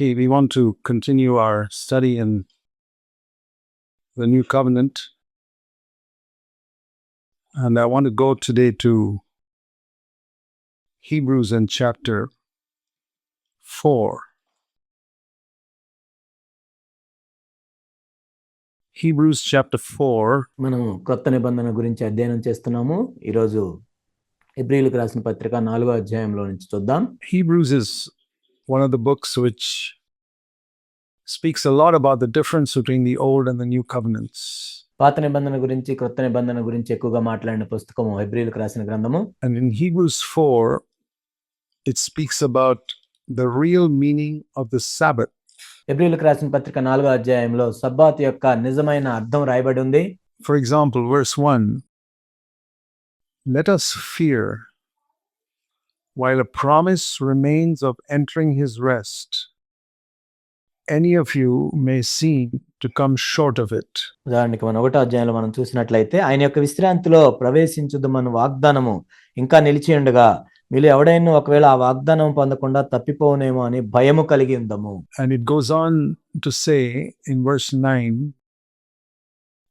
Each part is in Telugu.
Okay, we want to continue our study in the New Covenant. And I want to go today to Hebrews in chapter 4. Hebrews chapter 4. మనం కొత్త నిబంధన గురించి అధ్యయనం చేస్తున్నాము. ఈరోజు హెబ్రీయులకు రాసిన పత్రిక 4వ అధ్యాయంలో నుంచి చూద్దాం. Hebrews is one of the books which speaks a lot about the difference between the old and the new covenants. పాత నిబంధన గురించి కొత్త నిబంధన గురించి ఎక్కువగా మాట్లాడిన పుస్తకము హెబ్రీయులకు రాసిన గ్రంథము. And in Hebrews 4 it speaks about the real meaning of the Sabbath. హెబ్రీయులకు రాసిన పత్రిక 4వ అధ్యాయంలో సబ్బాత్ యొక్క నిజమైన అర్థం రాయబడి ఉంది. For example, verse 1, let us fear while a promise remains of entering his rest. Any of you may seem to come short of it. ఉదాహరణకి మనం 1వ అధ్యాయంలో మనం చూసినట్లయితే ఆయన యొక్క విశ్రాంతిలో ప్రవేశించుదమను వాగ్దానము ఇంకా నిలిచి ఉండగా మీలో ఎవడైనా ఒకవేళ ఆ వాగ్దానం పొందకుండా తప్పిపోనేమో అని భయము కలిగి ఉందము. And it goes on to say in verse 9,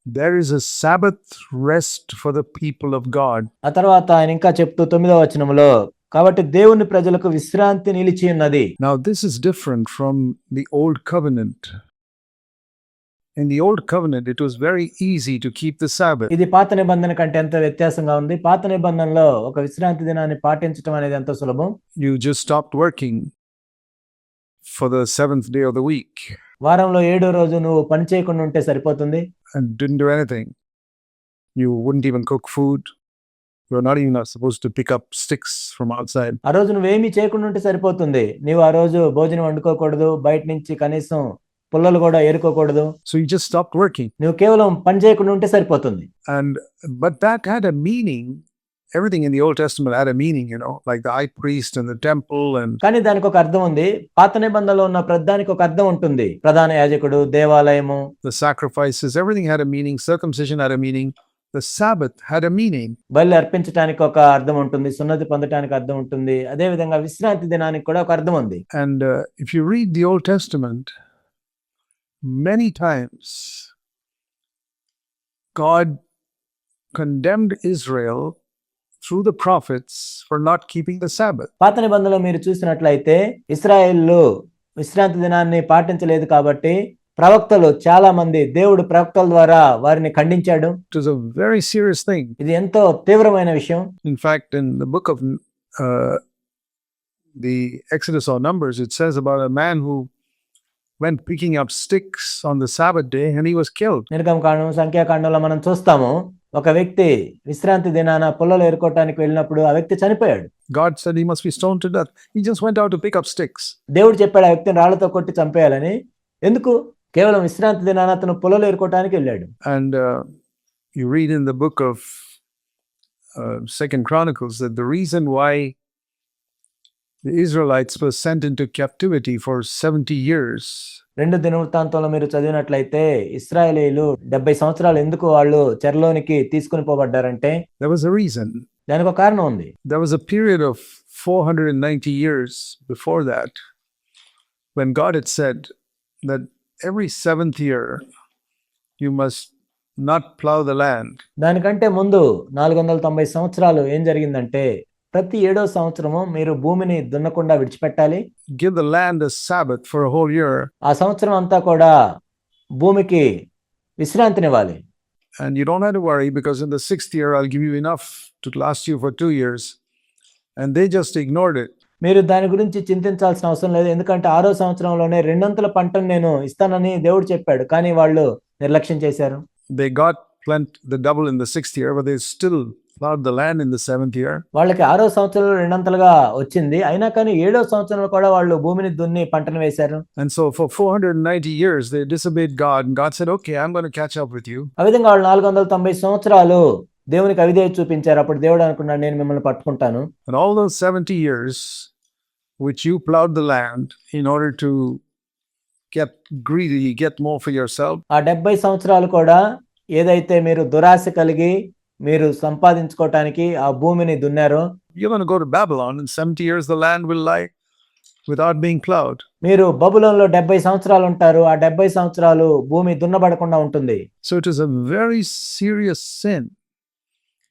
there is a Sabbath rest for the people of God. ఆ తర్వాత ఆయన ఇంకా చెప్తూ 9వ వచనములో కాబట్టి దేవుని ప్రజలకు విశ్రాంతి నిలిచి ఉన్నది. Now this is different from the old covenant. In the old covenant it was very easy to keep the Sabbath. ఇది పాత నిబంధన కంటే ఎంత వ్యత్యాసంగా ఉంది. పాత నిబంధనలో ఒక విశ్రాంతి దినాన్ని పాటించడం అనేది ఎంత సులభం. You just stopped working for the 7th day of the week వారంలో 7వ రోజు నువ్వు పని చేయకుండా ఉంటే సరిపోతుంది. and didn't do anything. You wouldn't even cook food. You're not even supposed to pick up sticks from outside. ఆ రోజు నువ్వేమీ చేయకుండా ఉంటే సరిపోతుంది. నీవు ఆ రోజు భోజనం వండుకోకూడదు, బయట నుంచి కనీసం పుల్లలు కూడా ఏరుకోకూడదు. So you just stopped working. నువ్వు కేవలం పని చేయకుండా ఉంటే సరిపోతుంది. But that had a meaning. Everything in the Old Testament had a meaning, like the high priest and the temple and. కానీ దానికి ఒక అర్థం ఉంది. పాత నిబంధనలో ఉన్న ప్రధానికి ఒక అర్థం ఉంటుంది. ప్రధాన యాజకుడు, దేవాలయము, the sacrifices, everything had a meaning. Circumcision had a meaning. The Sabbath had a meaning. బలి అర్పించడానికి ఒక అర్థం ఉంటుంది, సున్నతి పొందడానికి అర్థం ఉంటుంది. అదే విధంగా విశ్రాంతి దినానికి కూడా ఒక అర్థం ఉంది. And if you read the Old Testament, many times God condemned Israel through the prophets for not keeping the Sabbath. పాత నిబంధనలో మీరు చూసినట్లయితే ఇశ్రాయేలు విశ్రాంతి దినాన్ని పాటించలేదు కాబట్టి ప్రవక్తలు చాలా మంది దేవుడు ప్రవక్తల ద్వారా వారిని ఖండించాడు. It was a very serious thing. ఇది ఎంతో తీవ్రమైన విషయం. In fact, in the book of the Exodus or Numbers, it says about a man who went picking up sticks on the Sabbath day and he was killed. నిర్గమకాండం, సంఖ్యాకాండంలో మనం చూస్తాము ఒక వ్యక్తి విశ్రాంతి దినాన పుల్లలు ఏరుకోవటానికి వెళ్ళినప్పుడు ఆ వ్యక్తి చనిపోయాడు. God said he must be stoned to death. He just went out to pick up sticks. దేవుడు చెప్పాడు ఆ వ్యక్తిని రాళ్లతో కొట్టి చంపేయాలని. ఎందుకు? కేవలం విశ్రాంతి దినాన అతను పుల్లలు ఏరుకోవటానికి వెళ్ళాడు. And you read in the book of 2nd Chronicles that the reason why the Israelites were sent into captivity for 70 years. 2 దినవృత్తాంతంలో మీరు చదివినట్లయితే ఇశ్రాయేలీయులు 70 సంవత్సరాలు ఎందుకు వాళ్ళు చెరలోనికి తీసుకొని పోబడ్డారంటే there was a reason. దానికి ఒక కారణం ఉంది. There was a period of 490 years before that when God had said that every 7th year you must not plow the land. దానికంటే ముందు 490 సంవత్సరాలు ఏం జరిగిందంటే ప్రతి 7వ సంవత్సరము మీరు భూమిని దున్నకుండా విడిచిపెట్టాలి. Give the land a Sabbath for a whole year. ఆ సంవత్సరం అంతా కూడా భూమికి విశ్రాంతినివ్వాలి. And you don't have to worry because in the 6th year I'll give you enough to last you for 2 years. And they just ignored it. మీరు దాని గురించి చింతించాల్సిన అవసరం లేదు. ఎందుకంటే 6వ సంవత్సరంలోనే 2 పంటను నేను ఇస్తానని దేవుడు చెప్పాడు. కానీ వాళ్ళు నిర్లక్ష్యం చేశారు. They got the double in the 6th year, but they still plowed the land in the 7th year. వాళ్ళకి 6వ సంవత్సరంలో 2 వచ్చింది. అయినా కానీ 7వ సంవత్సరంలో కూడా వాళ్ళు భూమిని దున్ని పంటను వేశారు. And so for 490 years they disobeyed God, and God said, okay, I'm going to catch up with you. ఆ విధంగా వాళ్ళు 490 సంవత్సరాలు దేవునికి అవిధేయత చూపించారు. అప్పుడు దేవుడు అనుకున్నాడు నేను మిమ్మల్ని పట్టుకుంటాను. And all those 70 years which you plowed the land in order to get greedy, get more for yourself. ఆ 70 సంవత్సరాలు కూడా ఏదైతే మీరు దురాశ కలిగి మీరు సంపాదించుకోవటానికి ఆ భూమిని దున్నారో you're going to go to Babylon in 70 years the land will lie without being plowed. మీరు బబులోనులో 70 సంవత్సరాలు ఉంటారు. ఆ 70 సంవత్సరాలు భూమి దున్నబడకుండా ఉంటుంది. So it is a very serious sin.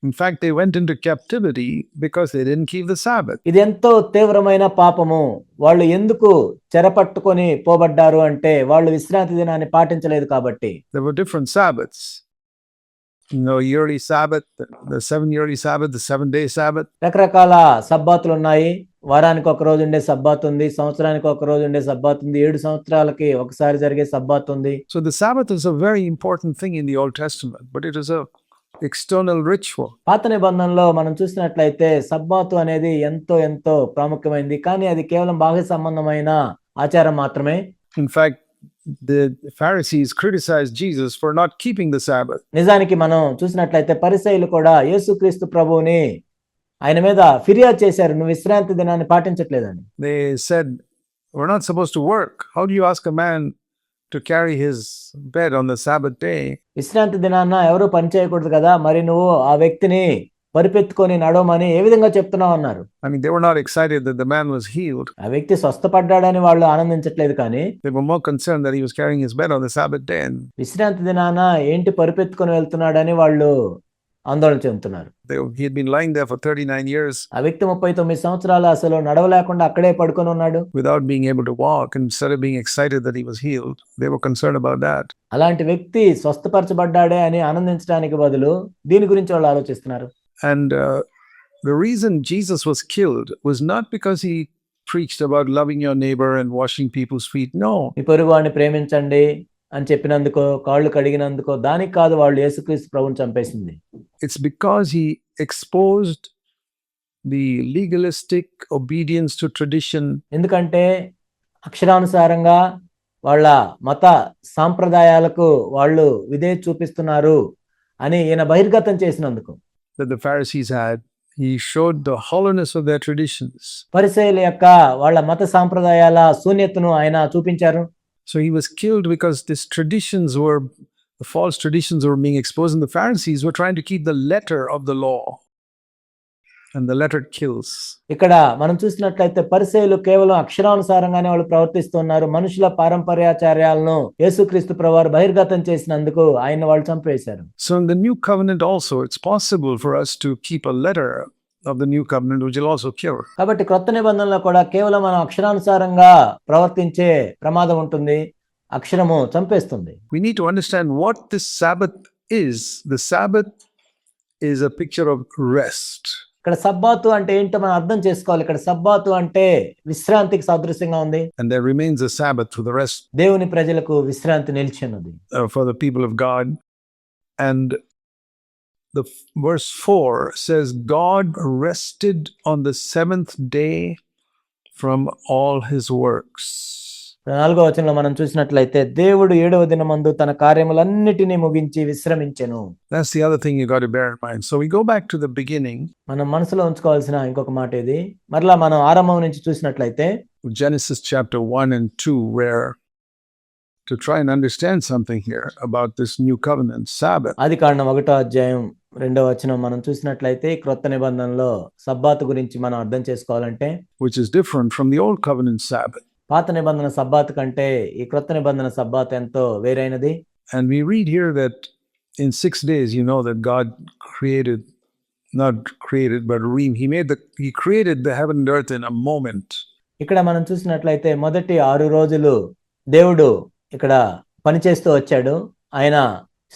In fact, they went into captivity because they didn't keep the Sabbath. ఇది ఎంతో తీవ్రమైన పాపము. వాళ్ళు ఎందుకు చెరపట్టుకొని పోబడ్డారు అంటే వాళ్ళు విశ్రాంతి దినాన్ని పాటించలేదు కాబట్టి. There were different Sabbaths. Yearly Sabbath, the 7 yearly Sabbath, the 7-day Sabbath. రకరకాల సబ్బాతులు ఉన్నాయి. వారానికి ఒక రోజు ఉండే సబ్బాత్ ఉంది. సంవత్సరానికి ఒక రోజు ఉండే సబ్బాత్ ఉంది. 7 సంవత్సరాలకి ఒకసారి జరిగే సబ్బాత్ ఉంది. So the Sabbath is a very important thing in the Old Testament, but it is a external ritual. పాత నిబంధనలో మనం చూసినట్లయితే సబ్బాతు అనేది ఎంతో ప్రాముఖ్యమైనది. కానీ అది కేవలం బాహ్య సంబంధమైన ఆచారం మాత్రమే. In fact, the Pharisees criticized Jesus for not keeping the Sabbath. నిజానికి మనం చూసినట్లయితే పరిసయ్యులు కూడా యేసుక్రీస్తు ప్రభువుని ఆయన మీద ఫిర్యాదు చేశారు, నువ్వు విశ్రాంతి దినాన్ని పాటించట్లేదని. They said, we're not supposed to work. How do you ask a man to carry his bed on the Sabbath day? విశ్రాంతి దినాన్న ఎవరు పని చేయకూడదు కదా, మరి నువ్వు ఆ వ్యక్తిని పరిపెత్తుకొని నడవమని ఏ విధంగా చెప్తున్నావు అన్నారు. I mean, they were not excited that the man was healed. ఆ వ్యక్తి స్వస్థపడ్డాడని వాళ్ళు ఆనందించట్లేదు, కానీ They were more concerned that he was carrying his bed on the Sabbath day. And విశ్రాంతి దినాన ఏంటి పరిపెత్తుకొని వెళ్తున్నాడని వాళ్ళు ఆందోళన చెందుతున్నారు. he had been lying there for 39 years ఆ వ్యక్తి 39 సంవత్సరాలు అసలు నడవలేకుండా అక్కడే పడుకొని ఉన్నాడు. without being able to walk. And instead of being excited that he was healed, they were concerned about that. అలాంటి వ్యక్తి స్వస్థపరచబడ్డాడే అని ఆనందించడానికి బదులు దీని గురించి వాళ్ళు ఆలోచిస్తున్నారు. And the reason Jesus was killed was not because he preached about loving your neighbor and washing people's feet. No. మీ పొరుగువాడిని ప్రేమించండి అని చెప్పినందుకో, కాళ్ళు కడిగినందుకో, దానికి కాదు వాళ్ళు యేసుక్రీస్తు ప్రభువుని చంపేసింది. It's because he exposed the legalistic obedience to tradition. ఎందుకంటే అక్షరానుసారంగా వాళ్ళ మత సాంప్రదాయాలకు వాళ్ళు విధేయత చూపిస్తున్నారు అని ఈయన బహిర్గతం చేసినందుకు. That the Pharisees had. He showed the hollowness of their traditions. పరిసయ్యుల యొక్క వాళ్ళ మత సాంప్రదాయాల శూన్యతను ఆయన చూపించారు. So he was killed because the false traditions were being exposed, and the Pharisees were trying to keep the letter of the law. And the letter kills. ఇక్కడ మనం చూసినట్లయితే పరిసయ్యులు కేవలం అక్షరానుసారంగానే వాళ్ళు ప్రవర్తిస్తున్నారు. మనుషుల పారంపర్యాచార్యాలను యేసుక్రీస్తు ప్రభువారు బహిర్గతం చేసినందుకు ఆయన వాళ్ళు చంపేశారు. So in the new covenant also, it's possible for us to keep a letter of the new covenant, which will also kill. కాబట్టి క్రొత్త నిబంధనలో కూడా కేవలం మనం అక్షరానుసారంగా ప్రవర్తించే ప్రమాదం ఉంటుంది. అక్షరము చంపేస్తుంది. We need to understand what this Sabbath is. The Sabbath is a picture of rest. ఇక్కడ సబ్బాతు అంటే ఏంటో మనం అర్థం చేసుకోవాలి. ఇక్కడ సబ్బాతు అంటే విశ్రాంతికి సాదృశ్యంగా ఉంది. And there remains a Sabbath for the rest. దేవుని ప్రజలకు విశ్రాంతి నిలిచి ఉన్నది. For the people of God. And the verse 4 says, God rested on the 7th day from all his works. 4వ వచనంలో మనం చూసినట్లయితే దేవుడు 7వ దినమందు తన కార్యములన్నిటినీ ముగించి విశ్రమించెను. That's the other thing you got to bear in mind. So we go back to the beginning. మనం మనసులో ఉంచుకోవాల్సిన ఇంకొక మాట ఇది. మరలా మనం ఆరంభం నుంచి చూసినట్లయితే Genesis chapter 1 and 2, where to try and understand something here about this new covenant Sabbath. ఆదికాండం 1వ అధ్యాయం 2వ వచనం మనం చూసినట్లయితే క్రొత్త నిబంధనలో సబ్బాతు గురించి మనం అర్థం చేసుకోవాలంటే, which is different from the old covenant Sabbath. పాత నిబంధన సబ్బాతు కంటే ఈ క్రొత్త నిబంధన సబ్బాతు ఎంతో వేరైనది. And we read here that in 6 days, that God created, he created the heaven and earth in a moment. ఇక్కడ మనం చూసినట్లయితే మొదటి 6 రోజులు దేవుడు ఇక్కడ పనిచేస్తూ వచ్చాడు. ఆయన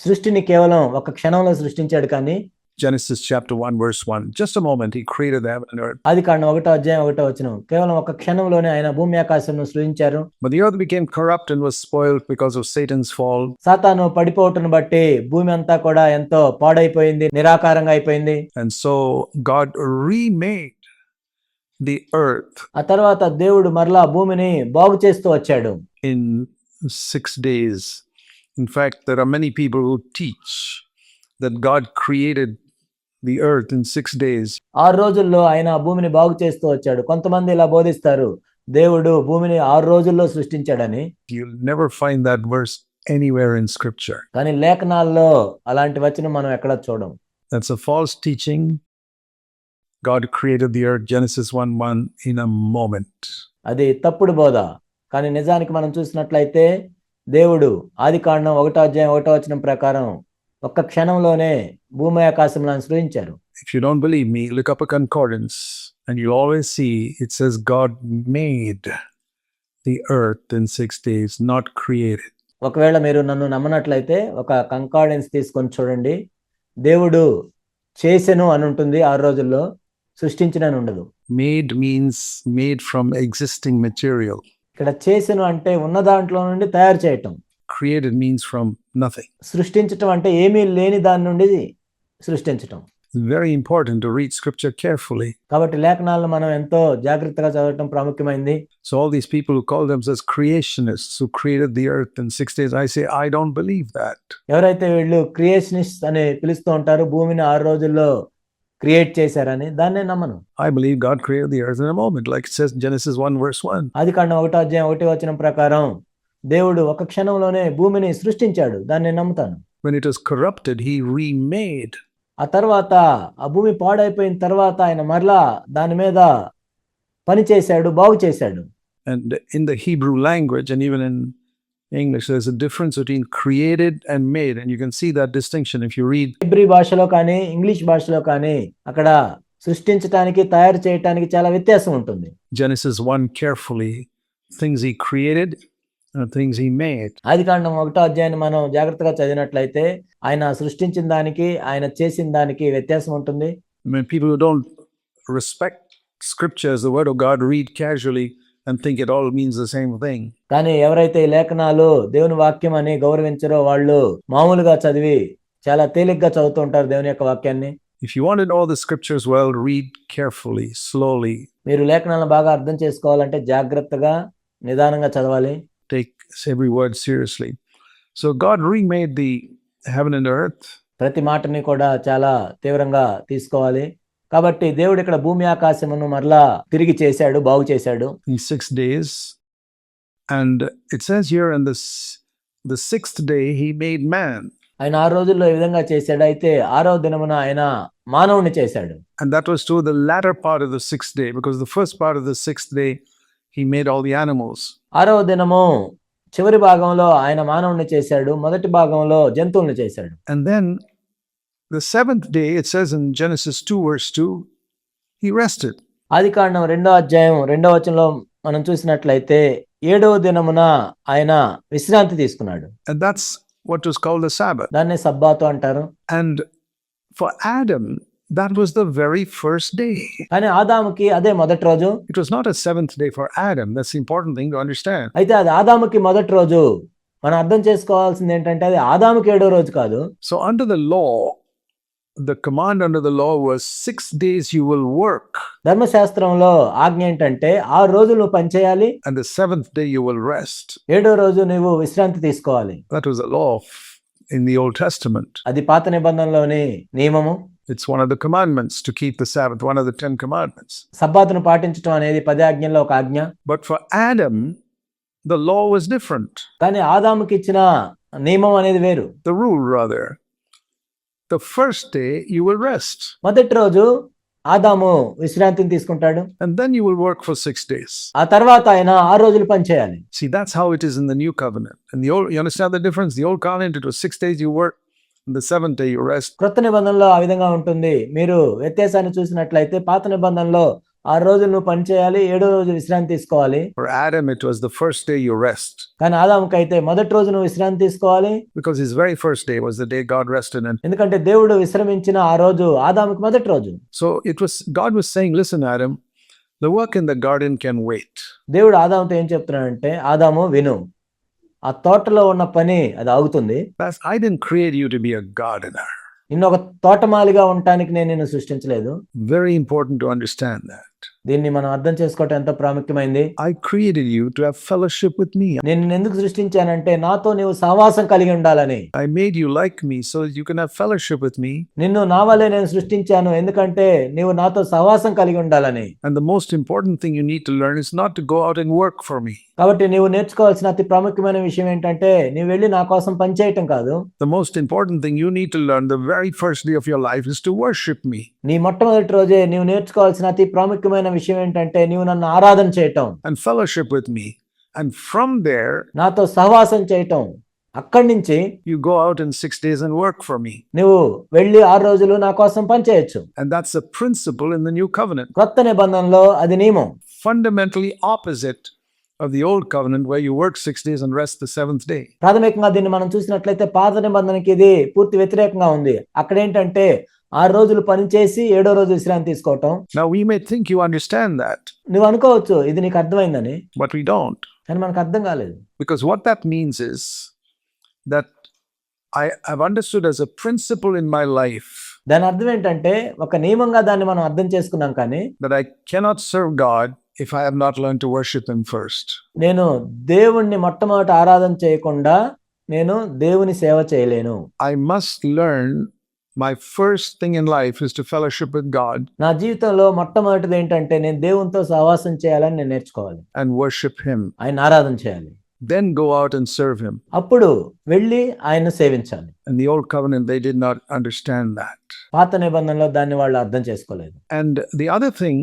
సృష్టిని కేవలం ఒక క్షణంలో సృష్టించాడు. కానీ Genesis chapter 1 verse 1, just a moment he created the heaven and earth. ఆదికాండం 1వ అధ్యాయం 1వ వచనం, కేవలం ఒక క్షణంలోనే ఆయన భూమి ఆకాశమును సృజించారు. But the earth became corrupt and was spoiled because of Satan's fall. సాతాను పడిపోవటను బట్టి భూమి అంతా కూడా ఎంతో పాడైపోయింది, నిరాకారంగా అయిపోయింది. And so God remade the earth. ఆ తర్వాత దేవుడు మరలా భూమిని బాగు చేస్తూ వచ్చాడు. In 6 days. In fact, there are many people who teach that God created the earth in 6 days. 6 రోజుల్లో ఆయన భూమిని బాగు చేస్తూ వచ్చాడు. కొంతమంది ఇలా బోధిస్తారు, దేవుడు భూమిని 6 రోజుల్లో సృష్టించాడని. You'll never find that verse anywhere in scripture. కానీ లేఖనాల్లో అలాంటి వచనం మనం ఎక్కడ చూడం. That's a false teaching. God created the earth, Genesis 1:1, in a moment. అది తప్పుడు బోధ. కానీ నిజానికి మనం చూసినట్లయితే దేవుడు ఆదికాండం 1:1 ప్రకారం ఒక్క క్షణంలోనే భూమి ఆకాశములను సృజించారు. If you don't believe me, look up a concordance and you'll always see it says God made the earth in 6 days, not created. ఒకవేళ మీరు నన్ను నమ్మనట్లయితే ఒక కంకార్డెన్స్ తీసుకొని చూడండి. దేవుడు చేసెను అని ఉంటుంది 6 రోజుల్లో, సృష్టించినని ఉండదు. Made means made from existing material. ఇక్కడ చేసెను అంటే ఉన్న దాంట్లో నుండి తయారు చేయటం. Created means from nothing. సృష్టించటం అంటే ఏమీ లేని దాని నుండి సృష్టించటం. It's very important to read scripture carefully. కాబట్టి లేఖనాలను మనం ఎంతో జాగ్రత్తగా చదవటం ప్రాముఖ్యమైంది. So all these people who call themselves creationists who created the earth in 6 days, I say, I don't believe that. ఎవరైతే వీళ్ళు క్రియేషనిస్ట్ అని పిలుస్తూ ఉంటారు, భూమిని 6 రోజుల్లో క్రియేట్ చేశారని, దాన్నే నమ్మను. I believe God created the earth in a moment, like it says in Genesis 1:1. ఆదికాండం 1:1 ప్రకారం దేవుడు ఒక క్షణంలోనే భూమిని సృష్టించాడు, దాన్ని నమ్ముతాను. When it was corrupted, he remade. ఆ తర్వాత ఆ భూమి పాడైపోయిన తర్వాత ఆయన మరలా దాని మీద పని చేశాడు, బాగు చేశాడు. And in the Hebrew language and even in English, there's a difference between created and made, and you can see that distinction if you read. Hebrew భాషలో కానీ ఇంగ్లీష్ భాషలో కానీ అక్కడ సృష్టించడానికి తయారు చేయడానికి చాలా వ్యత్యాసం ఉంటుంది. Genesis 1 carefully, things he created and things he made. ఆదికాండం 1:1 మనం జాగ్రత్తగా చదివినట్లయితే ఆయన సృష్టించిన దానికి ఆయన చేసిన దానికి వ్యత్యాసం ఉంటుంది. When people who don't respect scripture as the word of God read casually and think it all means the same thing. కానీ ఎవరైతే ఈ లేఖనాలు దేవుని వాక్యం అని గౌరవించరో వాళ్ళు మామూలుగా చదివి చాలా తేలిగ్గా చదువుతూ ఉంటారు దేవుని యొక్క వాక్యాన్ని. If you want to know the scriptures well, read carefully, slowly. మీరు లేఖనాలను బాగా అర్థం చేసుకోవాలంటే జాగ్రత్తగా నిదానంగా చదవాలి. Take every word seriously. So God remade the heaven and earth. ప్రతి మాటని కూడా చాలా తీవ్రంగా తీసుకోవాలి. కాబట్టి దేవుడు ఇక్కడ భూమి ఆకాశమును మరలా తిరిగి చేశాడు, బాగు చేశాడు. In 6 days. And it says here in the 6th day he made man. ఆయన 6 రోజుల్లో ఈ విధంగా చేశాడు. అయితే 6వ దినమున ఆయన మానవుని చేశాడు. And that was to the latter part of the 6th day, because the first part of the 6th day he made all the animals. 6వ దినము చివరి భాగంలో ఆయన మానవుని చేశాడు, మొదటి భాగంలో జంతువుల్ని చేశాడు. And then the 7th day, it says in Genesis 2:2, he rested. ఆదికాండం 2:2 మనం చూసినట్లయితే 7వ దినమున ఆయన విశ్రాంతి తీసుకున్నాడు. And that's what was called the Sabbath. దాన్ని సబ్బాతు అంటారు. And for Adam, that was the very first day. కానీ ఆదాముకి అదే మొదటి రోజు. It was not a 7th day for Adam. That's the important thing to understand. అయితే అది ఆదాముకి మొదటి రోజు. మనం అర్థం చేసుకోవాల్సింది ఏంటంటే అది ఆదాముకి 7వ రోజు కాదు. So under the law, the command under the law was 6 days you will work. ధర్మశాస్త్రంలో ఆజ్ఞ ఏంటంటే 6 రోజులు నువ్వు పని చేయాలి, And the 7th day you will rest. 7వ రోజు నువ్వు విశ్రాంతి తీసుకోవాలి. That was the law in the Old Testament. అది పాత నిబంధనలోని నియమము. It's one of the commandments to keep the Sabbath, one of the 10 commandments. సబ్బాతును పాటించడం అనేది 10 ఆజ్ఞల్లో ఒక ఆజ్ఞ. But for Adam, the law was different. కానీ ఆదాముకి ఇచ్చిన నియమం అనేది వేరు. The rule, rather. The first day you will rest. మొదటి రోజు ఆదాము విశ్రాంతిని తీసుకుంటాడు. And then you will work for 6 days. ఆ తర్వాత ఆయన 6 రోజులు పని చేయాలి. See, that's how it is in the new covenant. In the old, you understand the difference? The old covenant, it was 6 days you work, and the 7th day you rest. క్రొత్త నిబంధనలో ఆ విధంగా ఉంటుంది. మీరు వ్యత్యాసాన్ని చూసినట్లయితే పాత నిబంధనలో 6 రోజులు నువ్వు పని చేయాలి, 7వ రోజు విశ్రాంతి తీసుకోవాలి. For Adam, it was the first day you rest. కానీ ఆదాముకి అయితే మొదటి రోజు నువ్వు విశ్రాంతి తీసుకోవాలి. Because his very first day was the day God rested in. ఎందుకంటే దేవుడు విశ్రమించిన ఆ రోజు ఆదాముకి మొదటి రోజు. So God was saying, listen, Adam, the work in the garden can wait. దేవుడు ఆదాముతో ఏం చెప్తున్నాడంటే, ఆదాము విను, ఆ తోటలో ఉన్న పని అది ఆగుతుంది. I didn't create you to be a gardener. నిన్ను ఒక తోటమాలిగా ఉండటానికి నేను నిన్ను సృష్టించలేదు. Very important to understand that. దీన్ని మనం అర్థం చేసుకోవటం ఎంతో ప్రాముఖ్యమైంది. I created you to have fellowship with me. నేను నిన్ను ఎందుకు సృష్టించానంటే నాతో నీవు సహవాసం కలిగి ఉండాలని. I made you like me so that you can have fellowship with me. నిన్ను నా వల్లే నేను సృష్టించాను, ఎందుకంటే నీవు నాతో సహవాసం కలిగి ఉండాలని. And the most important thing you need to learn is not to go out and work for me. కాబట్టి నీవు నేర్చుకోవాల్సిన అతి ప్రాముఖ్యమైన విషయం ఏంటంటే నీవు వెళ్ళి నా కోసం పని చేయటం కాదు. The most important thing you need to learn the very first day of your life is to worship me. నీ మొట్టమొదటి రోజే నీవు నేర్చుకోవాల్సిన అతి ప్రాముఖ్యమైన విషయం ఏంటంటే నీవు నన్ను ఆరాధన చేయటం, and fellowship with me. And from there, నాతో సహవాసం చేయటం. అక్కడి నుంచి you go out in 6 days and work for me. నువ్వు వెళ్ళి 6 రోజులు నా కోసం పనిచేయొచ్చు. And that's a principle in the new covenant. కొత్త నిబంధనలో అది నియమం. Fundamentally opposite of the old covenant where you work 6 days and rest the 7th day. ప్రాథమికంగా దీన్ని మనం చూసినట్లయితే పాత నిబంధనకి ఇది పూర్తి వ్యతిరేకంగా ఉంది. అక్కడ ఏంటంటే 6 రోజులు పనిచేసి 7వ రోజు విశ్రాంతి తీసుకోవటం. Now we may think you understand that, నువ్వు అనుకోవచ్చు ఇది నీకు అర్థమైందని, but we don't. కానీ మనకు అర్థం కాలేదు. Because what that means is that I've understood as a principle in my life దాని అర్థం ఏంటంటే ఒక నియమంగా దాన్ని మనం అర్థం చేసుకున్నాం, కానీ that I cannot serve God if I have not learned to worship Him first. నేను దేవుణ్ణి మొట్టమొదట ఆరాధన చేయకుండా నేను దేవుని సేవ చేయలేను. I must learn my first thing in life is to fellowship with God నా జీవితంలో మొట్టమొదటిది ఏంటంటే నేను దేవునితో సహవాసం చేయాలని నేను నేర్చుకోవాలి, and worship Him. ఆయన ఆరాధన చేయాలి, Then go out and serve Him. అప్పుడు వెళ్ళి ఆయన్ను సేవించాలి. In the old covenant, they did not understand that. పాత నిబంధనలో దాన్ని వాళ్ళు అర్థం చేసుకోలేదు. And the other thing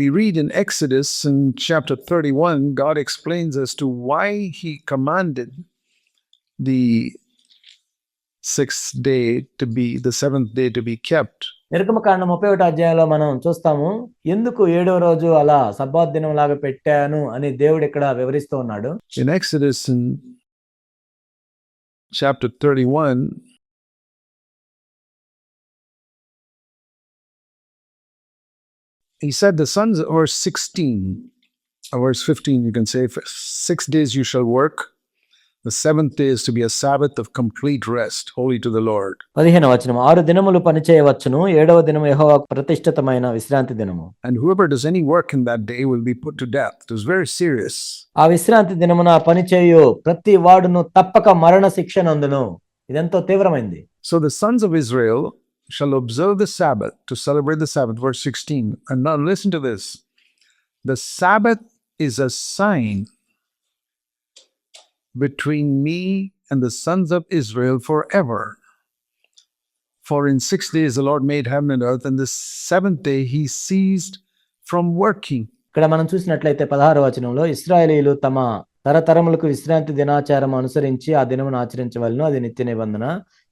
we read in Exodus in chapter 31, God explains as to why He commanded the 6th day to be, the 7th day to be kept. నిర్గమకాండం 31వ అధ్యాయంలో మనం చూస్తాము ఎందుకు 7వ రోజు అలా సబ్బాత్ దినం లాగా పెట్టాను అని దేవుడు ఇక్కడ వివరిస్తూ ఉన్నాడు. In Exodus in chapter 31, He said the sons, verse 16, or verse 15, you can say, for 6 days you shall work. The 7th day is to be a Sabbath of complete rest, holy to the Lord. 15వ వచనం 6 దినములు పని చేయవచ్చును, 7వ దినము యెహోవాకు ప్రతిష్ఠితమైన విశ్రాంతి దినము. And whoever does any work in that day will be put to death. It was very serious. ఆ విశ్రాంతి దినమున పని చేయు ప్రతి వాడును తప్పక మరణ శిక్ష నందును. ఇదెంతో తీవ్రమైంది. So the sons of Israel shall observe the Sabbath to celebrate the Sabbath, verse 16. And now listen to this. The Sabbath is a sign between me and the sons of Israel forever. For in 6 days the Lord made heaven and earth, and the 7th day He ceased from working. ఇక్కడ మనం చూసినట్లయితే 16వ వచనంలో ఇశ్రాయేలీయులు తమ తరతరములకు విశ్రాంతి దినాచారం అనుసరించి ఆ దినమును ఆచరించవలెను, అది నిత్య నిబంధన.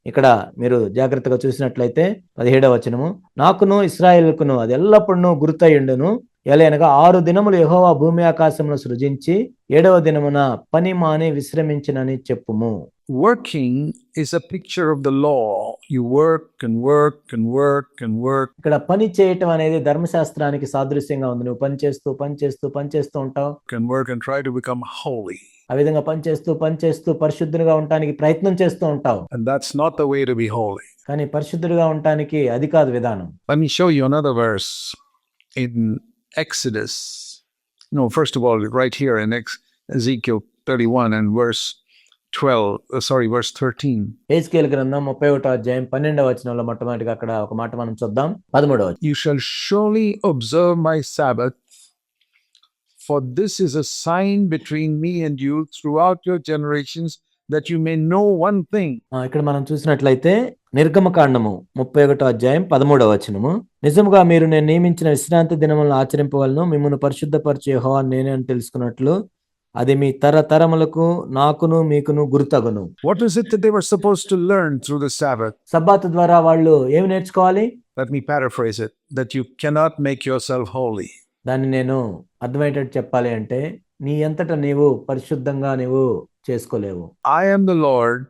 ఇక్కడ మీరు జాగ్రత్తగా చూసినట్లయితే 17వ వచనము నాకును ఇశ్రాయేలుకును అది ఎల్లప్పుడూ గుర్తయుండును, ఎలయనగా 6 దినములు యెహోవా భూమి ఆకాశమును సృజించి 7వ దినమున పని మాని విశ్రమించినని చెప్పుము. Working is a picture of the law. You work and work and work and work. ఇక్కడ పని చేయటం అనేది ధర్మశాస్త్రానికి సాదృశ్యంగా ఉంది. నువ్వు పని చేస్తూ ఉంటావు. Can work and try to become holy. ఆ విధంగా పని చేస్తూ పరిశుద్ధుడిగా ఉండటానికి ప్రయత్నం చేస్తూ ఉంటావు. And that's not the way to be holy. కానీ పరిశుద్ధుడిగా ఉండటానికి అది కాదు విధానం. Let me show you another verse in Exodus. No, first of all, right here in Ezekiel 31 and verse 13. హెజ్కేలు గ్రంథం 31వ అధ్యాయం 12వ వచనంలో మొట్టమొదటిగా అక్కడ ఒక మాట మనం చూద్దాం. 13వ వచనం. You shall surely observe my Sabbath, for this is a sign between me and you throughout your generations, that you may know one thing. ఇక్కడ మనం చూసినట్లయితే నిర్గమకాండము 31వ అధ్యాయం 13వ వచనము, నిజముగా మీరు నేను నియమించిన విశ్రాంతి దినములను ఆచరింపవలను, మిమ్మును పరిశుద్ధపరచు యెహోవా నేనే అని తెలుసుకున్నట్లు అది మీ తరతరములకు నాకును మీకును గుర్తగును. What is it that they were supposed to learn through the Sabbath? సబ్బాతు ద్వారా వాళ్ళు ఏమి నేర్చుకోవాలి? Let me paraphrase it. That you cannot make yourself holy. దాన్ని నేను అర్థమయ్యేటట్టు చెప్పాలి అంటే నీ అంతట నీవు పరిశుద్ధంగా నీవు చేసుకోలేవు. I am the Lord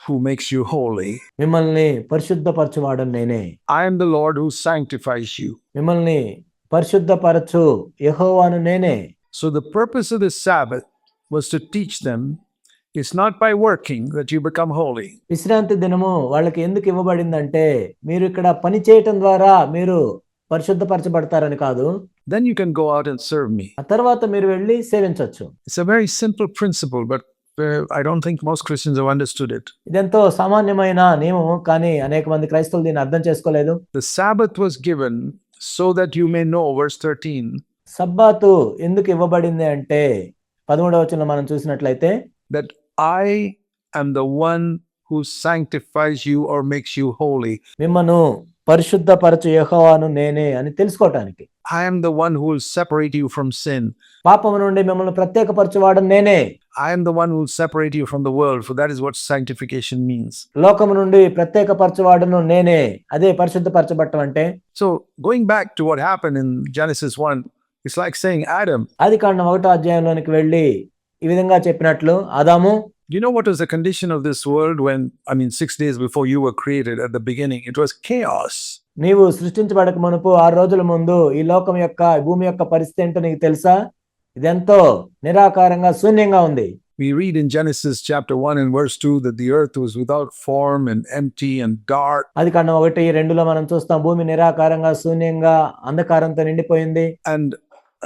who makes you holy. మిమ్మల్ని పరిశుద్ధపరచువాడను నేనే. I am the Lord who sanctifies you. మిమ్మల్ని పరిశుద్ధపరచు యెహోవాను నేనే. So the purpose of the Sabbath was to teach them it's not by working that you become holy. విశ్రాంతి దినము వాళ్ళకి ఎందుకు ఇవ్వబడిందంటే మీరు ఇక్కడ పని చేయటం ద్వారా మీరు పరిశుద్ధపరచబడతారని కాదు. Then you can go out and serve me. ఆ తర్వాత మీరు వెళ్ళి సేవించవచ్చు. It's a very simple principle, but I don't think most Christians have understood it. ఇదెంతో సామాన్యమైన నియమం, కానీ అనేక మంది క్రైస్తవులు దీన్ని అర్థం చేసుకోలేదు. The Sabbath was given so that you may know, verse 13. సబ్బాతు ఎందుకు ఇవ్వబడింది అంటే 13వ వచనంలో మనం చూసినట్లయితే that I am the one who sanctifies you or makes you holy. మిమ్మను పరిశుద్ధపరచు యెహోవాను నేనే అని తెలుసుకోవటానికి. I am the one who will separate you from sin. పాపము నుండి మిమ్మల్ని ప్రత్యేకపరచువాడు నేనే. I am the one who will separate you from the world, for that is what sanctification means. లోకము నుండి ప్రత్యేకపరచువాడును నేనే. అదే పరిశుద్ధపరచబడటం అంటే. So, going back to what happened in Genesis 1, it's like saying, Adam, ఆదికాండం 1వ అధ్యాయంలోనికి వెళ్ళి ఈ విధంగా చెప్పినట్లు, ఆదాము, you know what was the condition of this world when, 6 days before you were created at the beginning? It was chaos. నీవు సృష్టించబడక మునుపు 6 రోజుల ముందు ఈ లోకం యొక్క, భూమి యొక్క పరిస్థితి ఏంటో నీకు తెలుసా? ఇదెంతో నిరాకారంగా, శూన్యంగా ఉంది. We read in Genesis chapter 1 and verse 2 that the earth was without form and empty and dark. ఆదికాండం 1:2లో మనం చూస్తాం, భూమి నిరాకారంగా, శూన్యంగా, అంధకారంతో నిండిపోయింది. And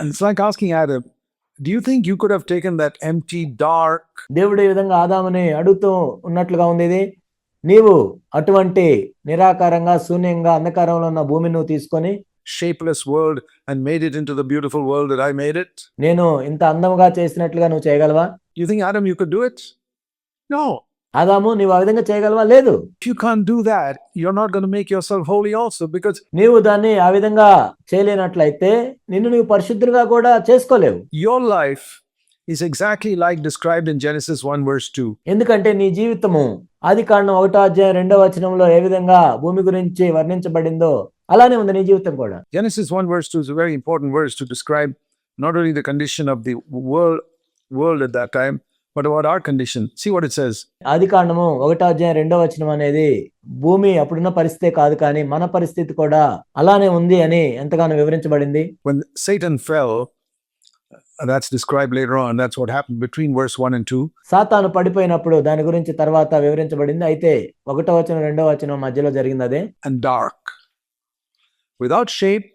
it's like asking Adam, do you think you could have taken that empty, dark, దేవుడు ఈ విధంగా ఆదాముని అడుగుతూ ఉన్నట్లుగా ఉంది ఇది. నీవు అటువంటి నిరాకారంగా, శూన్యంగా, అంధకారంలో ఉన్న భూమిని నువ్వు తీసుకొని shapeless world and made it into the beautiful world that I made it? నేను ఇంత అందముగా చేసినట్లుగా నువ్వు చేయగలవా? You think, Adam, you could do it? No. ఆదాము, నీవు ఆ విధంగా చేయగలవా? లేదు. If you can't do that, you're not going to make yourself holy also, because నీవు దాన్ని ఆ విధంగా చేయలేనట్లయితే నిన్ను నీవు పరిశుద్ధులుగా కూడా చేసుకోలేవు. your life is exactly like described in Genesis 1 verse 2. ఎందుకంటే నీ జీవితము ఆదికాండం 1వ అధ్యాయం 2వ వచనంలో ఏ విధంగా భూమి గురించి వర్ణించబడిందో అలానే ఉంది నీ జీవితం కూడా. Genesis 1 verse 2 is a very important verse to describe not only the condition of the world at that time, but about our condition. See what it says. ఆదికాండము 1వ అధ్యాయం 2వ వచనం అనేది భూమి అప్పుడున్న పరిస్థితే కాదు, కానీ మన పరిస్థితి కూడా అలానే ఉంది అని ఎంతగానో వివరించబడింది. When Satan fell, that's described later on. That's what happened between verse 1 and 2. సాతాను పడిపోయినప్పుడు దాని గురించి తర్వాత వివరించబడింది. అయితే 1వ వచనం 2వ వచనం మధ్యలో జరిగింది అదే. And dark, without shape,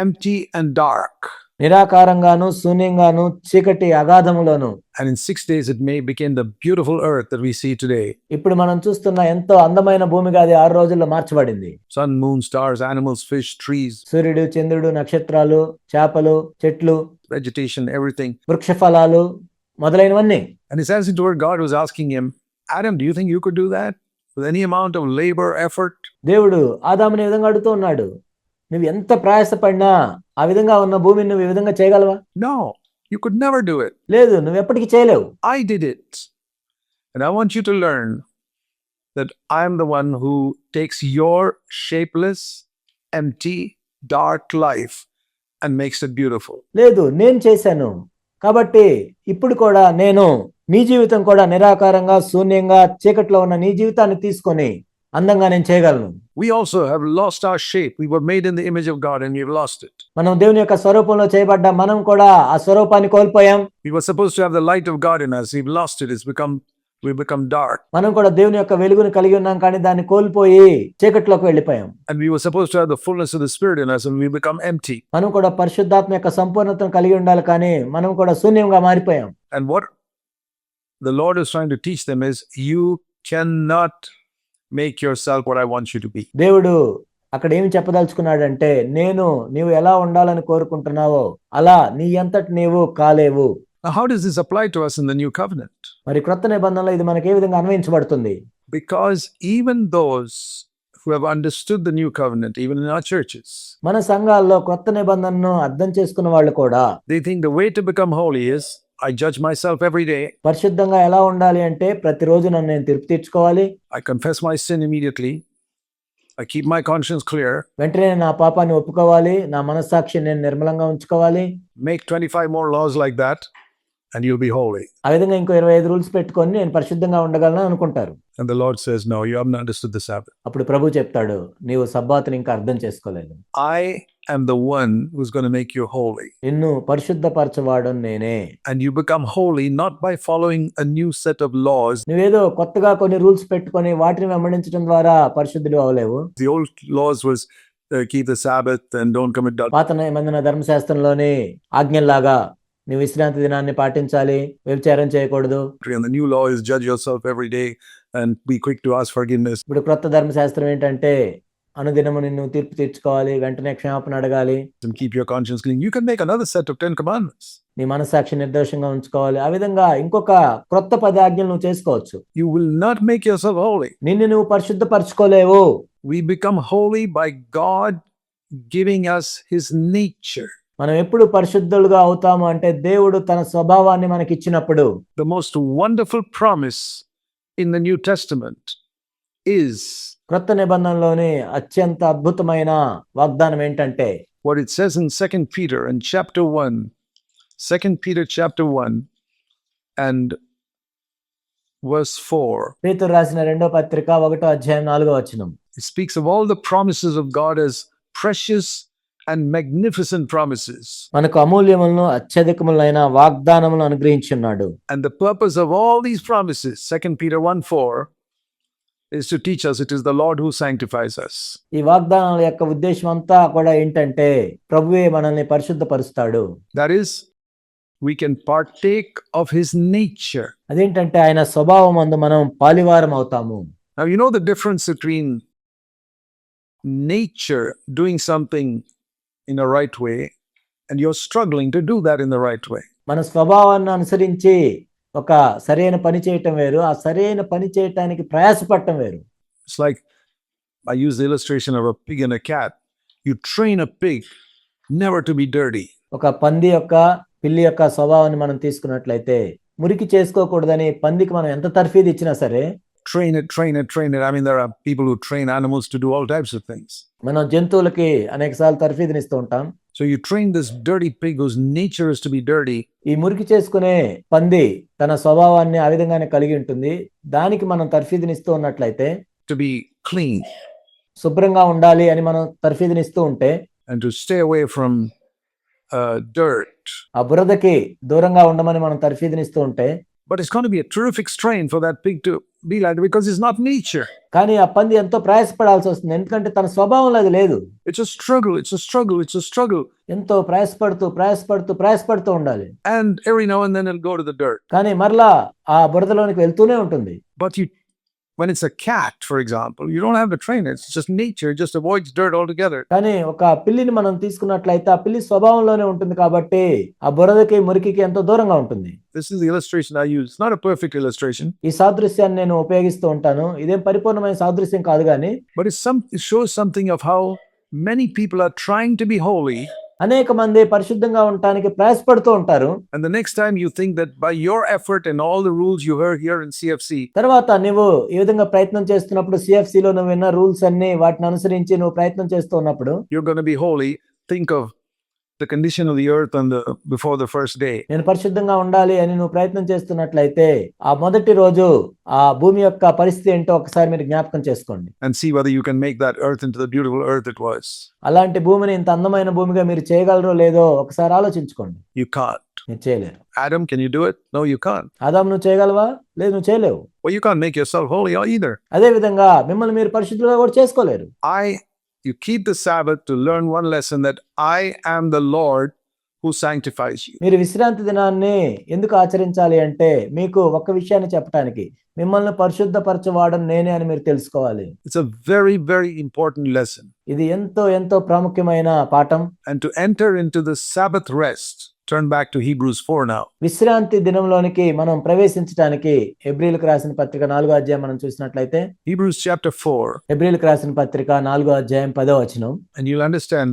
empty and dark. నిరాకారంగాను, శూన్యంగాను, చీకటి అగాధములోను. And in 6 days it became the beautiful earth that we see today. ఇప్పుడు మనం చూస్తున్న ఎంతో అందమైన భూమిగా అది 6 రోజుల్లో మార్చబడింది. Sun, moon, stars, animals, fish, trees, సూర్యుడు, చంద్రుడు, నక్షత్రాలు, చేపలు, చెట్లు, vegetation, everything. వృక్ష ఫలాలు మొదలైనవన్నీ. And it says into word, God was asking him, Adam, do you think you could do that with any amount of labor, effort? దేవుడు ఆదాముని ఈ విధంగా అడుగుతూ ఉన్నాడు, నువ్వు ఎంత ప్రయాసపడినా ఆ విధంగా ఉన్న భూమిని నువ్వు ఈ విధంగా చేయగలవా? No, you could never do it. లేదు, నువ్వు ఎప్పటికీ చేయలేవు. I did it. And I want you to learn that I am the one who takes your shapeless, empty, dark life and makes it beautiful. లేదు, నేను చేశాను కాబట్టి ఇప్పుడు కూడా నేను నీ జీవితం కూడా నిరాకారంగా, శూన్యంగా, చీకట్లో ఉన్న నీ జీవితాన్ని తీసుకొని అందంగా నేను చేయగలను. We also have lost our shape. We were made in the image of God and we've lost it. మనం దేవుని యొక్క స్వరూపంలో చేయబడ్డ మనం కూడా ఆ స్వరూపాన్ని కోల్పోయాం. We were supposed to have the light of God in us. We've lost it. We've become dark. మనం కూడా దేవుని యొక్క వెలుగును కలిగి ఉన్నాం, కానీ దాన్ని కోల్పోయి చీకట్లోకి వెళ్ళిపోయాం. And we were supposed to have the fullness of the Spirit in us and we become empty. మనం కూడా పరిశుద్ధాత్మ యొక్క సంపూర్ణతను కలిగి ఉండాలి, కానీ మనం కూడా శూన్యంగా మారిపోయాం. And what the Lord is trying to teach them is, you cannot make yourself what I want you to be. దేవుడు అక్కడ ఏమి చెప్పదలుచుకున్నాడంటే, నీవు ఎలా ఉండాలని కోరుకుంటున్నావో అలా నీ అంతటి నీవు కాలేవు. Now, how does this apply to us in the new covenant? మరి క్రొత్త నిబంధనలో ఇది మనకి ఏ విధంగా అన్వయించబడుతుంది? Because even those who have understood the new covenant, even in our churches, మన సంఘాల్లో క్రొత్త నిబంధనను అర్థం చేసుకున్న వాళ్ళు కూడా they think the way to become holy is, I judge myself every day. పరిశుద్ధంగా ఎలా ఉండాలి అంటే ప్రతిరోజు నన్ను నేను తీర్పు తీర్చుకోవాలి. I confess my sin immediately. I keep my conscience clear. వెంటనే నా పాపాన్ని ఒప్పుకోవాలి, నా మనస్సాక్షిని నేను నిర్మలంగా ఉంచుకోవాలి. Make 25 more laws like that and you'll be holy. ఆ విధంగా ఇంకో 25 రూల్స్ పెట్టుకొని నేను పరిశుద్ధంగా ఉండగలను అనుకుంటారు. And the Lord says, no, you haven't understood the Sabbath. అప్పుడు ప్రభు చెప్తాడు, నీవు సబ్బాతుని ఇంకా అర్థం చేసుకోలేదు. I am the one who's going to make you holy. నిన్ను పరిశుద్ధపరచవాడు నేనే. And you become holy not by following a new set of laws. నువ్వేదో కొత్తగా కొన్ని రూల్స్ పెట్టుకొని వాటిని వెంబడించడం ద్వారా పరిశుద్ధుడు అవలేవు. The old laws was keep the Sabbath and don't commit adultery. పాత నిబంధన ధర్మశాస్త్రంలోని ఆజ్ఞల్లాగా నువ్వు విశ్రాంతి దినాన్ని పాటించాలి, వ్యభిచారం చేయకూడదు. And the new law is judge yourself every day and be quick to ask forgiveness. ఇప్పుడు క్రొత్త ధర్మశాస్త్రం ఏంటంటే అనుదినము నిన్ను తీర్పు తీర్చుకోవాలి, వెంటనే క్షమాపణ అడగాలి, And keep your conscience clean. You can make another set of 10 commandments. నీ మనస్సాక్షి నిర్దోషంగా ఉంచుకోవాలి. ఆ విధంగా ఇంకొక క్రొత్త 10 ఆజ్ఞలు నువ్వు చేసుకోవచ్చు. You will not make yourself holy. నిన్ను నువ్వు పరిశుద్ధపరచుకోలేవు. We become holy by God giving us his nature. మనం ఎప్పుడు పరిశుద్ధులుగా అవుతాము అంటే దేవుడు తన స్వభావాన్ని మనకి ఇచ్చినప్పుడు. The most wonderful promise in the New Testament is క్రొత్త నిబంధనలోని అత్యంత అద్భుతమైన వాగ్దానం ఏంటంటే what it says in 2 Peter in chapter 1. 2 Peter chapter 1 and verse 4. పేతురు రాసిన 2వ పత్రిక 1వ అధ్యాయం 4వ వచనం. It speaks of all the promises of God as precious and magnificent promises. మనకు అమూల్యములను అత్యధికములైన వాగ్దానములను అనుగ్రహించున్నాడు. And the purpose of all these promises, 2 Peter 1:4, is to teach us it is the Lord who sanctifies us. ఈ వాగ్దానాల యొక్క ఉద్దేశం అంతా కూడా ఏంటంటే ప్రభువే మనల్ని పరిశుద్ధపరుస్తాడు. That is, we can partake of his nature. అదేంటంటే ఆయన స్వభావం అందు మనం పాలివారం అవుతాము. Now you know the difference between nature doing something in a right way and you're struggling to do that in the right way. మన స్వభావాన్ని అనుసరించి ఒక సరైన పని చేయటం వేరు, ఆ సరైన పని చేయటానికి ప్రయాసపడటం వేరు. It's like I use the illustration of a pig and a cat. You train a pig never to be dirty. ఒక పంది యొక్క పిల్లి యొక్క స్వభావాన్ని మనం తీసుకున్నట్లయితే మురికి చేసుకోకూడదని పందికి మనం ఎంత తర్ఫీదు ఇచ్చినా సరే Train it. I mean, there are people who train animals to do all types of things. మనం జంతువులకి అనేకసార్లు తర్ఫీదునిస్తూ ఉంటాం. So you train this dirty pig whose nature is to be dirty. ఈ మురికి చేసుకునే పంది తన స్వభావాన్ని ఆ విధంగానే కలిగి ఉంటుంది. దానికి మనం తర్ఫీదునిస్తూ ఉన్నట్లయితే To be clean శుభ్రంగా ఉండాలి అని మనం తర్ఫీదునిస్తూ ఉంటే and to stay away from dirt. ఆ బురదకి దూరంగా ఉండమని మనం తర్ఫీదునిస్తూ ఉంటే But it's going to be a terrific strain for that pig to be like that because it's not nature. కానీ ఆ పంది ఎంతో ప్రయాసపడాల్సి వస్తుంది, ఎందుకంటే తన స్వభావంలో అది లేదు. It's a struggle. ఎంతో ప్రయాసపడుతూ ఉండాలి. And every now and then it'll go to the dirt. కానీ మరలా ఆ బురదలోనికి వెళ్తూనే ఉంటుంది. But when it's a cat, for example, you don't have to train it. It's just nature. It just avoids dirt altogether. కానీ ఒక పిల్లిని మనం తీసుకున్నట్లయితే ఆ పిల్లి స్వభావంలోనే ఉంటుంది కాబట్టి ఆ బురదకి మురికికి ఎంతో దూరంగా ఉంటుంది. This is the illustration I use. It's not a perfect illustration. ఈ సాదృశ్యాన్ని నేను ఉపయోగిస్తూ ఉంటాను. ఇదేం పరిపూర్ణమైన సాదృశ్యం కాదు కానీ But it shows something of how many people are trying to be holy. అనేక మంది పరిశుద్ధంగా ఉండటానికి ప్రయాసపడుతూ ఉంటారు. And the next time you think that by your effort and all the rules you heard here in CFC, తర్వాత నువ్వు ఈ విధంగా ప్రయత్నం చేస్తున్నప్పుడు CFC లో నువ్వు విన్న రూల్స్ అన్ని వాటిని అనుసరించి నువ్వు ప్రయత్నం చేస్తూ ఉన్నప్పుడు you're going to be holy. Think of the condition of the earth before the first day. నేను పరిశుద్ధంగా ఉండాలి అని నువ్వు ప్రయత్నం చేస్తున్నట్లయితే ఆ మొదటి రోజు ఆ భూమి యొక్క పరిస్థితి ఏంటో ఒకసారి మీరు జ్ఞాపకం చేసుకోండి. And see whether you can make that earth into the beautiful earth it was. అలాంటి భూమిని ఇంత అందమైన భూమిగా మీరు చేయగలరో లేదో ఒకసారి ఆలోచించుకోండి. You can't. మీరు చేయలేరు. Adam, can you do it? No, you can't. ఆదాము నువ్వు చేయగలవా? లేదు, నువ్వు చేయలేవు. Well, you can't make yourself holy either. అదే విధంగా మిమ్మల్ని మీరు పరిశుద్ధులుగా కూడా చేసుకోలేరు. You keep the Sabbath to learn one lesson, that I am the Lord who sanctifies you. మీరు విశ్రాంతి దినాన్ని ఎందుకు ఆచరించాలి అంటే మీకు ఒక విషయాన్ని చెప్పడానికి, మిమ్మల్ని పరిశుద్ధపరచవాడను నేనే అని మీరు తెలుసుకోవాలి. It's a very, very important lesson. ఇది ఎంతో ప్రాముఖ్యమైన పాఠం. And to enter into the Sabbath rest, turn back to Hebrews 4 now. విశ్రాంతి దినంలోనికి మనం ప్రవేశించడానికి హెబ్రీయులకు రాసిన పత్రిక 4వ అధ్యాయం మనం చూసినట్లయితే Hebrews chapter 4. హెబ్రీయులకు రాసిన పత్రిక 4వ అధ్యాయం 10వ వచనం. And you'll understand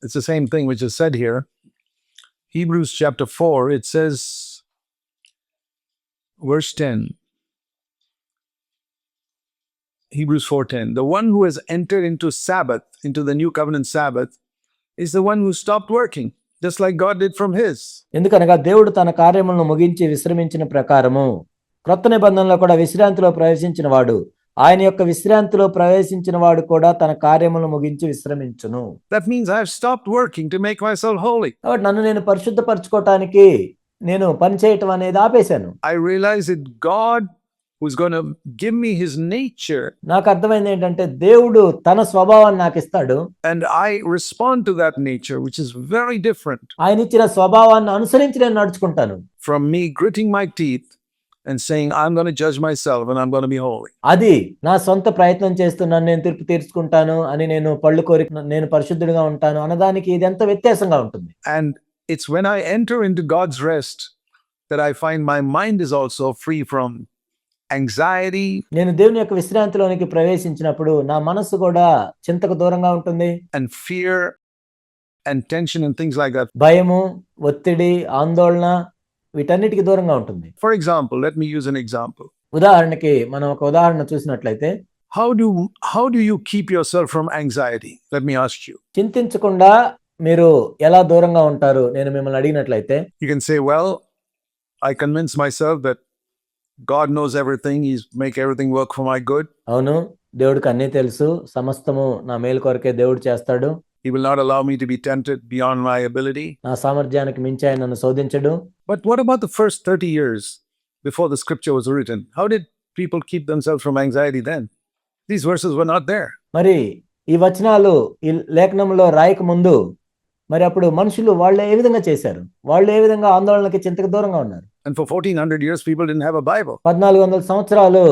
it's the same thing which is said here. Hebrews chapter 4, it says, verse 10. Hebrews 4:10. The one who has entered into Sabbath, into the new covenant Sabbath, is the one who stopped working, just like God did from his. ఎందుకనగా దేవుడు తన కార్యములను ముగించి విశ్రమించిన ప్రకారము క్రొత్త నిబంధనలో కూడా విశ్రాంతిలో ప్రవేశించిన వాడు, ఆయన యొక్క విశ్రాంతిలో ప్రవేశించిన వాడు కూడా తన కార్యములను ముగించి విశ్రమించును. That means I have stopped working to make myself holy. కాబట్టి నన్ను నేను పరిశుద్ధపరచుకోవటానికి నేను పని చేయటం అనేది ఆపేశాను. I realize that God who's going to give me his nature. నాకు అర్థమైంది ఏంటంటే దేవుడు తన స్వభావాన్ని నాకు ఇస్తాడు. And I respond to that nature, which is very different. ఆయన ఇచ్చిన స్వభావాన్ని అనుసరించి నేను నడుచుకుంటాను. From me gritting my teeth and saying I'm going to judge myself and I'm going to be holy. అది నా సొంత ప్రయత్నం చేస్తున్నాను, నేను తీర్పు తీర్చుకుంటాను అని నేను పళ్ళు కోరి నేను పరిశుద్ధుడిగా ఉంటాను అన్నదానికి ఇది ఎంత వ్యత్యాసంగా ఉంటుంది. And it's when I enter into God's rest that I find my mind is also free from anxiety, నేను దేవుని యొక్క విశ్రాంతిలోనికి ప్రవేశించినప్పుడు నా మనస్సు కూడా చింతకు దూరంగా ఉంటుంది. and fear and tension and things like that. భయము, ఒత్తిడి, ఆందోళన వీటన్నిటికి దూరంగా ఉంటుంది. For example, let me use an example. ఉదాహరణకి మనం ఒక ఉదాహరణ చూసినట్లయితే, How do you keep yourself from anxiety? Let me ask you. చింతించకుండా మీరు ఎలా దూరంగా ఉంటారు? నేను మిమ్మల్ని అడిగినట్లయితే, You can say, well, I convince myself that God knows everything. He's make everything work for my good. అవును, దేవుడికి అన్నీ తెలుసు, సమస్తము నా మేలు కొరకే దేవుడు చేస్తాడు, He will not allow me to be tempted beyond my ability. నా సామర్థ్యానికి మించి ఆయన నన్ను శోధించడు. But what about the first 30 years before the scripture was written? How did people keep themselves from anxiety then? These verses were not there. మరి ఈ వచనాలు ఈ లేఖనంలో రాయక ముందు మరి అప్పుడు మనుషులు వాళ్ళు ఏ విధంగా చేశారు? వాళ్ళు ఏ విధంగా ఆందోళనకి చింతకు దూరంగా ఉన్నారు? And for 1400 years, people didn't have a Bible. 1400 సంవత్సరాలు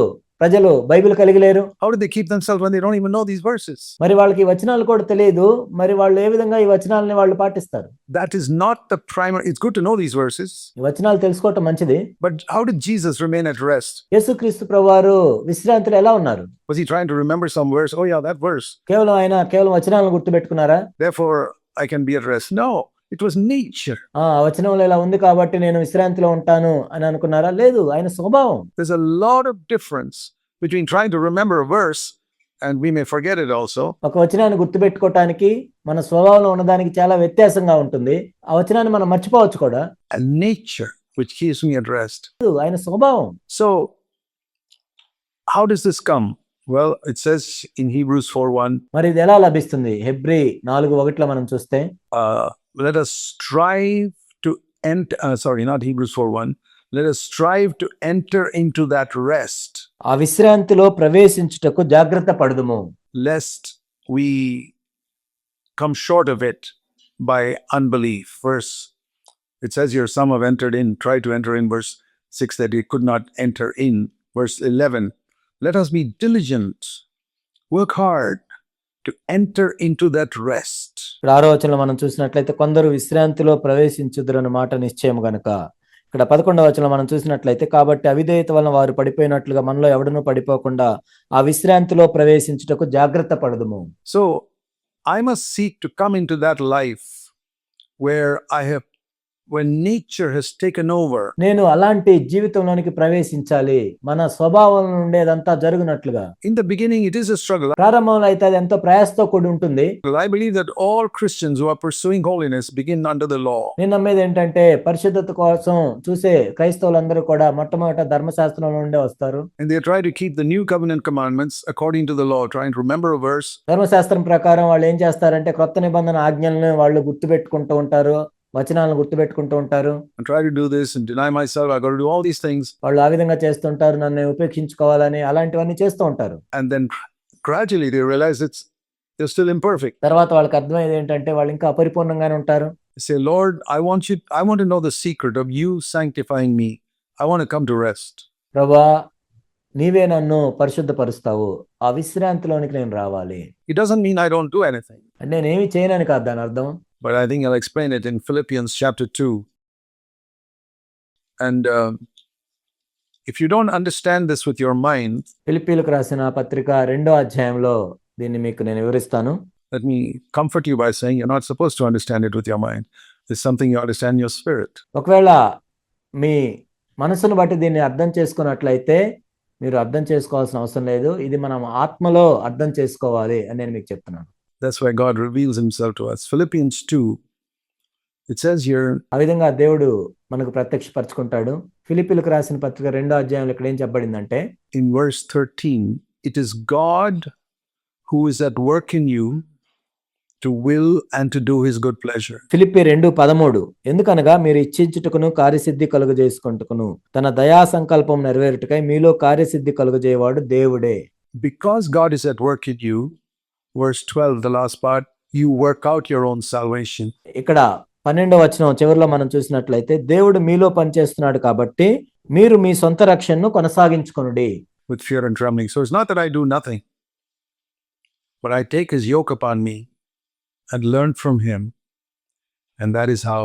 ప్రజలు బైబిల్ కలిగి లేరు. How did they keep themselves when they don't even know these verses? మరి వాళ్ళకి ఈ వచనాలు కూడా తెలియదు. మరి వాళ్ళు ఏ విధంగా ఈ వచనాలని వాళ్ళు పాటిస్తారు? That is not the primary. It's good to know these verses, ఈ వచనాలు తెలుసుకోవటం మంచిది. but how did Jesus remain at rest? యేసుక్రీస్తు ప్రభువారు విశ్రాంతిలో ఎలా ఉన్నారు? Was he trying to remember some verse? Oh yeah, that verse. కేవలం వచనాలను గుర్తుపెట్టుకున్నారా? Therefore, I can be at rest. No, it was nature. ఆ వచనంలో ఇలా ఉంది కాబట్టి నేను విశ్రాంతిలో ఉంటాను అని అనుకున్నారా? లేదు, ఆయన స్వభావం. There's a lot of difference between trying to remember a verse, and we may forget it also. ఒక వచనాన్ని గుర్తుపెట్టుకోవటానికి మన స్వభావంలో ఉన్నదానికి చాలా వ్యత్యాసంగా ఉంటుంది. ఆ వచనాన్ని మనం మర్చిపోవచ్చు కూడా. And nature, which keeps me at rest. ఆయన స్వభావం. So, how does this come? Well, it says in Hebrews 4:1, మరి ఇది ఎలా లభిస్తుంది? హెబ్రీ 4:1 మనం చూస్తే, let us strive to enter, not Hebrews 4:1, let us strive to enter into that rest, ఆ విశ్రాంతిలో ప్రవేశించుటకు జాగ్రత్త పడుదుము, lest we come short of it by unbelief. It says here, some have entered in, tried to enter in, verse 6, that they could not enter in. Verse 11, let us be diligent, work hard to enter into that rest. 6వ వచనంలో మనం చూసినట్లయితే కొందరు విశ్రాంతిలో ప్రవేశించుదురన్న మాట నిశ్చయం గనుక. ఇక్కడ 11వ వచనంలో మనం చూసినట్లయితే, కాబట్టి అవిధేయత వలన వారు పడిపోయినట్లుగా మనలో ఎవడనూ పడిపోకుండా ఆ విశ్రాంతిలో ప్రవేశించుటకు జాగ్రత్త పడదుము. So I must seek to come into that life when nature has taken over. నేను అలాంటి జీవితంలోనికి ప్రవేశించాలి, మన స్వభావం ఉండేదంతా జరుగునట్లుగా. In the beginning, it is a struggle. ప్రారంభంలో అయితే అది ఎంతో ప్రయాసతో కూడి ఉంటుంది. I believe that all Christians who are pursuing holiness begin under the law. నేను నమ్మేది ఏంటంటే పరిశుద్ధత కోసం చూసే క్రైస్తవులందరూ కూడా మొట్టమొదట ధర్మశాస్త్రంలో నుండే వస్తారు. And they try to keep the new covenant commandments according to the law, trying to remember a verse. ధర్మశాస్త్రం ప్రకారం వాళ్ళు ఏం చేస్తారంటే క్రొత్త నిబంధన ఆజ్ఞలను వాళ్ళు గుర్తుపెట్టుకుంటూ ఉంటారు, వచనాలను గుర్తుపెట్టుకుంటూ ఉంటారు. And try to do this and deny myself. I got to do all these things. వాళ్ళు ఆ విధంగా చేస్తుంటారు, నన్ను ఉపేక్షించుకోవాలని అలాంటివన్నీ చేస్తూ ఉంటారు. And then gradually they realize they're still imperfect. తర్వాత వాళ్ళకి అర్థమయ్యేది ఏంటంటే వాళ్ళు ఇంకా అపరిపూర్ణంగానే ఉంటారు. They say, Lord, I want to know the secret of you sanctifying me. I want to come to rest. ప్రభువా, నీవే నన్ను పరిశుద్ధపరుస్తావు, ఆ విశ్రాంతిలోనికి నేను రావాలి. It doesn't mean I don't do anything. అంటే నేనేమి చేయనని కాదు దాని అర్థం. But I think I'll explain it in Philippians chapter 2. And if you don't understand this with your mind, ఫిలిప్పీలకు రాసిన పత్రిక 2వ అధ్యాయంలో దీన్ని మీకు నేను వివరిస్తాను. let me comfort you by saying you're not supposed to understand it with your mind. It's something you understand in your spirit. ఒకవేళ మీ మనసును బట్టి దీన్ని అర్థం చేసుకున్నట్లయితే మీరు అర్థం చేసుకోవాల్సిన అవసరం లేదు. ఇది మనం ఆత్మలో అర్థం చేసుకోవాలి అని నేను మీకు చెప్తున్నాను. That's why God reveals himself to us. Philippians 2, it says here, ఆ విధంగా దేవుడు మనకు ప్రత్యక్షపరచుకుంటాడు. ఫిలిప్పీలకు రాసిన పత్రిక 2వ అధ్యాయంలో ఇక్కడ ఏం చెప్పబడిందంటే, in verse 13, it is God who is at work in you to will and to do his good pleasure. Philippi 2:13, ఎందుకనగా మీరు ఇచ్చించుటకును కార్యసిద్ధి కలుగజేసుకుంటుకును తన దయా సంకల్పం నెరవేరుటకై మీలో కార్యసిద్ధి కలుగజేయవాడు దేవుడే. Because God is at work in you, verse 12, the last part, you work out your own salvation. ఇక్కడ 12వ వచనం చివరిలో మనం చూసినట్లయితే, దేవుడు మీలో పనిచేస్తున్నాడు కాబట్టి మీరు మీ సొంత రక్షణను కొనసాగించుకొనుడి. With fear and trembling. So it's not that I do nothing, but I take his yoke upon me and learn from him. And that is how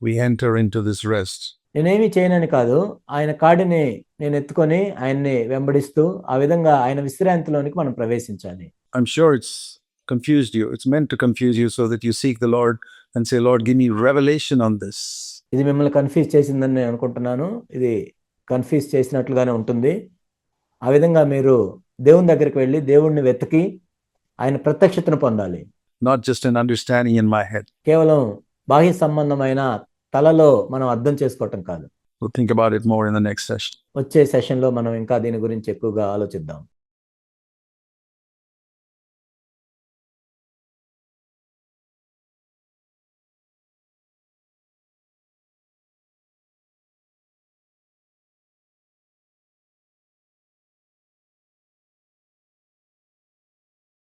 we enter into this rest. నేనేమి చేయనని కాదు, ఆయన కాడిని నేను ఎత్తుకొని ఆయన్ని వెంబడిస్తూ ఆ విధంగా ఆయన విశ్రాంతిలోనికి మనం ప్రవేశించాలి. I'm sure it's confused you. It's meant to confuse you so that you seek the Lord and say, Lord, give me revelation on this. ఇది మిమ్మల్ని కన్ఫ్యూజ్ చేసిందని నేను అనుకుంటున్నాను. ఇది కన్ఫ్యూజ్ చేసినట్లుగానే ఉంటుంది. ఆ విధంగా మీరు దేవుని దగ్గరికి వెళ్ళి దేవుణ్ణి వెతికి ఆయన ప్రత్యక్షతను పొందాలి. Not just an understanding in my head. కేవలం బాహ్య సంబంధమైన తలలో మనం అర్థం చేసుకోవటం కాదు. We'll think about it more in the next session. వచ్చే సెషన్లో మనం ఇంకా దీని గురించి ఎక్కువగా ఆలోచిద్దాం.